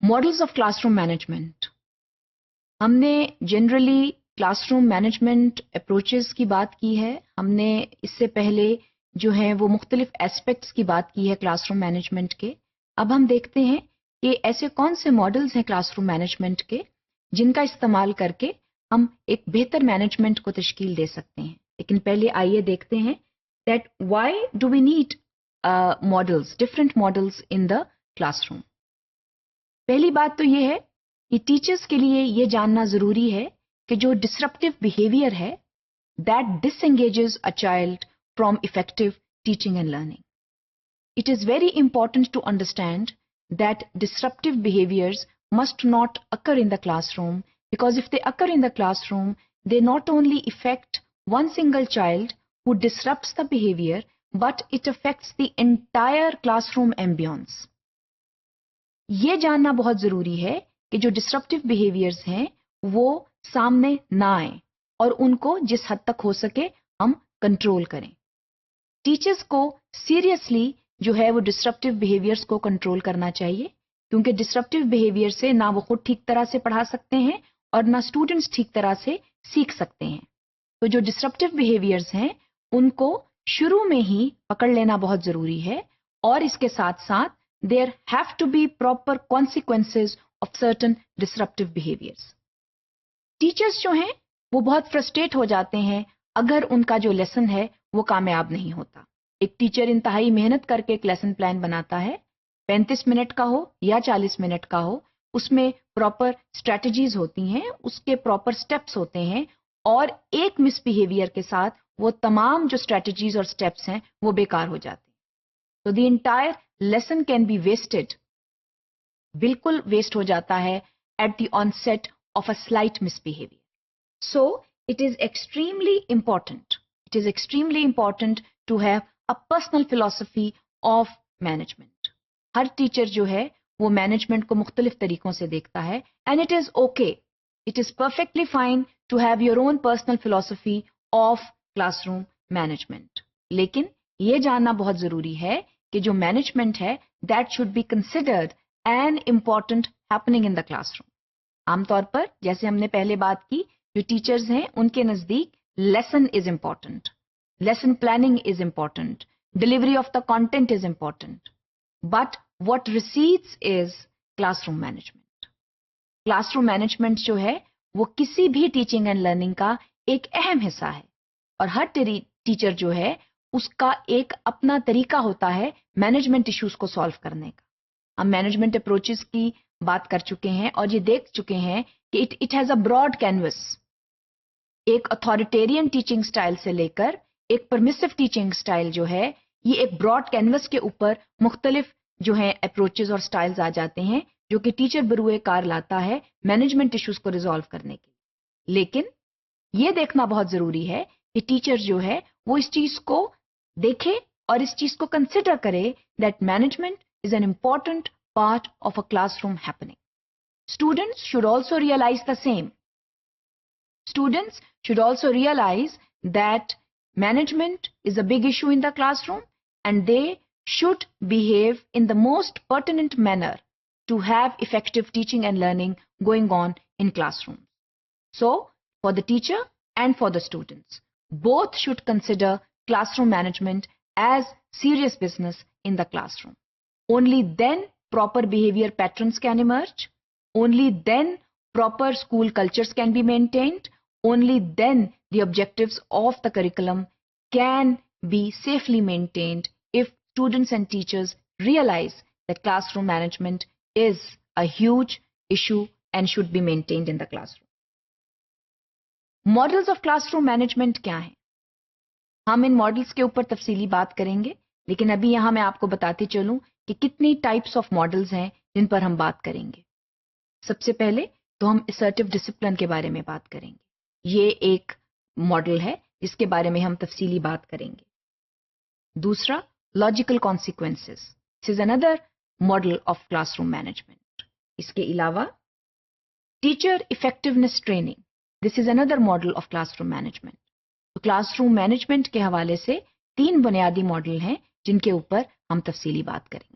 Models of classroom management. हमने generally classroom management approaches की बात की है। हमने इससे पहले जो है वो मुख्तलिफ एस्पेक्ट्स की बात की है क्लासरूम मैनेजमेंट के। अब हम देखते हैं कि ऐसे कौन से मॉडल्स हैं क्लासरूम मैनेजमेंट के जिनका इस्तेमाल करके हम एक बेहतर मैनेजमेंट को तश्कील दे सकते हैं। लेकिन पहले आइए देखते हैं that why do we need models, different models in the classroom. पहली बात तो ये है कि टीचर्स के लिए ये जानना जरूरी है कि जो डिसरप्टिव बिहेवियर है that disengages a child from effective teaching and learning. It is very important to understand that disruptive behaviors must not occur in the classroom, because if they occur in the classroom, they not only affect one single child who disrupts the behavior, but it affects the entire classroom ambience. ये जानना बहुत जरूरी है कि जो disruptive behaviours हैं वो सामने ना आए और उनको जिस हद तक हो सके हम कंट्रोल करें। टीचर्स को सीरियसली जो है वो डिसरप्टिव बिहेवियर्स को कंट्रोल करना चाहिए, क्योंकि डिसरप्टिव बिहेवियर से ना वो खुद ठीक तरह से पढ़ा सकते हैं और ना स्टूडेंट्स ठीक तरह से सीख सकते हैं। तो जो डिसरप्टिव बिहेवियर्स हैं उनको शुरू में ही पकड़ लेना बहुत जरूरी है और इसके साथ साथ there have to be proper consequences of certain disruptive behaviours. Teachers जो हैं वो बहुत फ्रस्ट्रेट हो जाते हैं अगर उनका जो लेसन है वो कामयाब नहीं होता। एक टीचर इंतहाई मेहनत करके एक लेसन प्लान बनाता है, 35 मिनट का हो या 40 मिनट का हो, उसमें प्रॉपर स्ट्रेटजीज होती हैं, उसके प्रॉपर स्टेप्स होते हैं और एक मिसबिहेवियर के साथ वो तमाम जो स्ट्रेटजीज और स्टेप्स हैं वो बेकार हो जाते हैं। तो the entire lesson can be wasted, बिल्कुल वेस्ट हो जाता है at the onset of a slight misbehaviour. So it is extremely important to have a personal philosophy of management. Her teacher जो है वो मैनेजमेंट को मुख्तलिफ तरीकों से देखता है and it is okay, it is perfectly fine to have your own personal philosophy of classroom management. लेकिन ये जानना बहुत जरूरी है कि जो मैनेजमेंट है that should be considered an important happening in the classroom. आमतौर पर जैसे हमने पहले बात की, जो टीचर्स हैं उनके नजदीक lesson is important, lesson planning is important, delivery of the content is important, but what recedes is classroom management. Classroom management जो है वो किसी भी टीचिंग एंड लर्निंग का एक अहम हिस्सा है और हर टीचर जो है उसका एक अपना तरीका होता है मैनेजमेंट इश्यूज को सॉल्व करने का। हम मैनेजमेंट अप्रोचेस की बात कर चुके हैं और ये देख चुके हैं कि it has a broad canvas, एक अथॉरिटेरियन टीचिंग स्टाइल से लेकर एक परमिसिव टीचिंग स्टाइल जो है, ये एक ब्रॉड कैनवस के ऊपर मुख्तलिफ जो है अप्रोचेस और स्टाइल्स आ जाते हैं जो कि टीचर बरूए कार लाता है मैनेजमेंट इश्यूज को रिजॉल्व करने के लिए। लेकिन ये देखना बहुत जरूरी है कि टीचर जो है वो इस चीज को देखे और इस चीज को कंसिडर करे that management is an important part of a classroom happening. Students should also realize the same. Students should also realize that management is a big issue in the classroom and they should behave in the most pertinent manner to have effective teaching and learning going on in classrooms. So, for the teacher and for the students, both should consider classroom management as serious business in the classroom. Only then proper behavior patterns can emerge. Only then proper school cultures can be maintained. Only then the objectives of the curriculum can be safely maintained if students and teachers realize that classroom management is a huge issue and should be maintained in the classroom. Models of classroom management क्या हैं? हम इन models के ऊपर तफसीली बात करेंगे, लेकिन अभी यहां मैं आपको बताती चलूं कि कितनी टाइप्स ऑफ मॉडल्स हैं जिन पर हम बात करेंगे। सबसे पहले तो हम असर्टिव डिसिप्लिन के बारे में बात करेंगे। ये एक मॉडल है जिसके बारे में हम तफसीली बात करेंगे। दूसरा, logical consequences, this is another model of classroom management. इसके अलावा teacher effectiveness training, this is another model of classroom management. तो क्लासरूम मैनेजमेंट के हवाले से 3 बुनियादी मॉडल हैं जिनके ऊपर हम तफसीली बात करेंगे।